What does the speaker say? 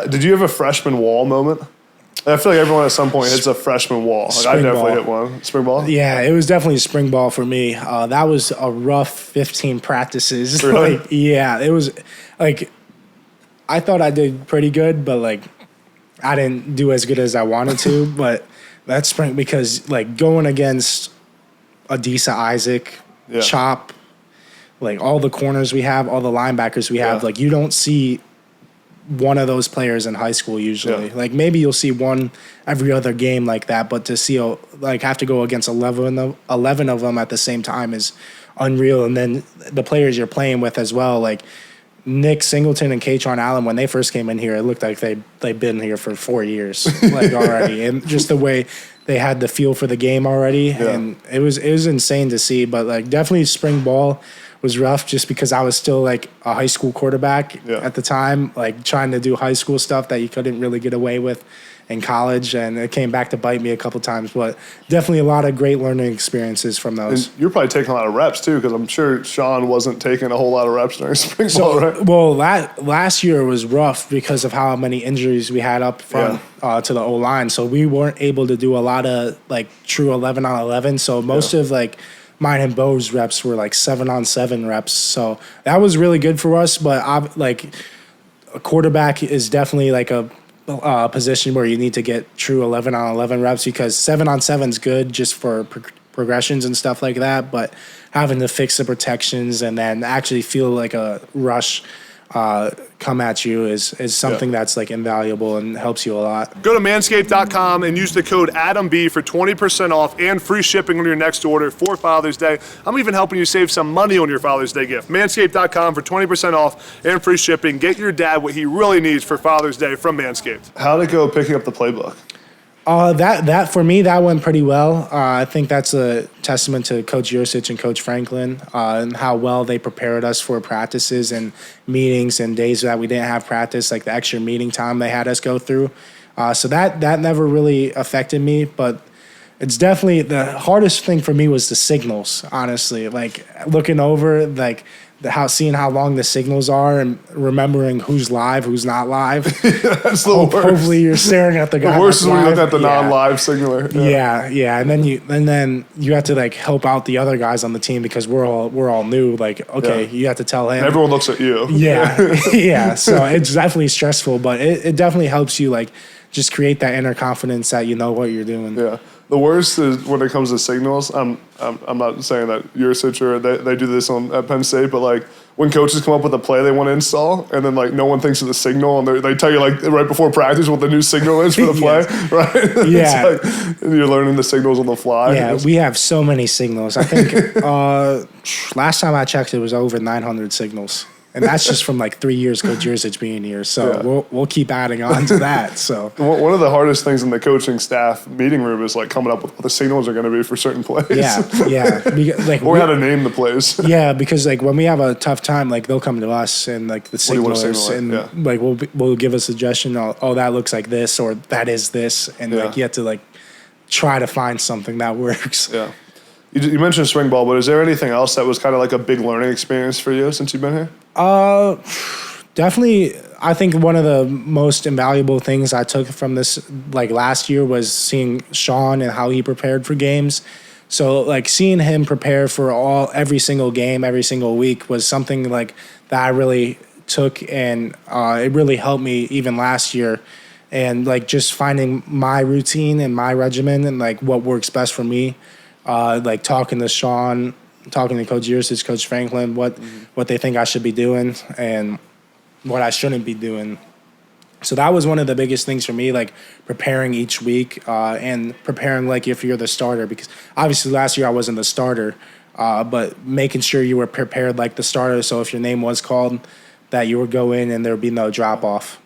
Did you have a freshman wall moment? I feel like everyone at some point hits a freshman wall. Like I definitely hit one. Spring ball? Yeah, it was definitely spring ball for me. That was a rough 15 practices. Really? It was like I thought I did pretty good, but like I didn't do as good as I wanted to. But that's spring because like going against Adisa Isaac, Chop, like all the corners we have, all the linebackers we have, like you don't see one of those players in high school usually. Yeah. Like maybe you'll see one every other game like that, but to see like have to go against 11 of them at the same time is unreal. And then the players you're playing with as well, like Nick Singleton and Katron Allen, when they first came in here, it looked like they'd been here for 4 years like already. And just the way they had the feel for the game already. And it was insane to see, but like definitely spring ball was rough just because I was still like a high school quarterback at the time, like trying to do high school stuff that you couldn't really get away with in college, and it came back to bite me a couple times, but definitely a lot of great learning experiences from those. And you're probably taking a lot of reps too, because I'm sure Sean wasn't taking a whole lot of reps during spring ball, right? Well, last year was rough because of how many injuries we had up front to the O-line, so we weren't able to do a lot of like true 11 on 11, so most of like mine and Bo's reps were like 7-on-7 reps. So that was really good for us. But like a quarterback is definitely like a position where you need to get true 11-on-11 reps because 7-on-7 is good just for progressions and stuff like that. But having to fix the protections and then actually feel like a rush come at you is something that's like invaluable and helps you a lot. Go to manscape.com and use the code ADAMB for 20% off and free shipping on your next order for Father's Day. I'm even helping you save some money on your Father's Day gift. Manscape.com for 20% off and free shipping. Get your dad what he really needs for Father's Day from Manscaped. How'd it go picking up the playbook? That for me, that went pretty well. I think that's a testament to Coach Yursich and Coach Franklin and how well they prepared us for practices and meetings and days that we didn't have practice, like the extra meeting time they had us go through. So that never really affected me, but it's definitely the hardest thing for me was the signals, honestly. Like looking over, like seeing how long the signals are and remembering who's live, who's not live. That's the worst. Hopefully you're staring at the guy. The worst is when you look at the non-live signaler. Yeah. And then you have to like help out the other guys on the team because we're all new. Like, okay, you have to tell him. And everyone looks at you. Yeah. So it's definitely stressful, but it definitely helps you like just create that inner confidence that you know what you're doing. Yeah. The worst is when it comes to signals. I'm not saying that you're or they do this at Penn State, but like when coaches come up with a play they want to install, and then like no one thinks of the signal, and they tell you like right before practice what the new signal is for the play, right? Yeah. It's like, and you're learning the signals on the fly. Yeah, we have so many signals. I think last time I checked, it was over 900 signals. And that's just from like 3 years Coach Yursich being here. So we'll keep adding on to that. So one of the hardest things in the coaching staff meeting room is like coming up with what the signals are going to be for certain plays. Yeah. Like or how to name the plays. Yeah, because like when we have a tough time, like they'll come to us and like the signalers and like we'll give a suggestion. Oh, that looks like this, or that is this, and like you have to like try to find something that works. Yeah. You mentioned spring ball, but is there anything else that was kind of like a big learning experience for you since you've been here? Definitely, I think one of the most invaluable things I took from this, like last year, was seeing Sean and how he prepared for games. So, like seeing him prepare for every single game, every single week was something like that I really took, and it really helped me even last year. And like just finding my routine and my regimen and like what works best for me. Like talking to Sean, talking to Coach Yursich, Coach Franklin, what they think I should be doing and what I shouldn't be doing. So that was one of the biggest things for me, like preparing each week and preparing like if you're the starter, because obviously last year I wasn't the starter, but making sure you were prepared like the starter. So if your name was called, that you would go in and there would be no drop off.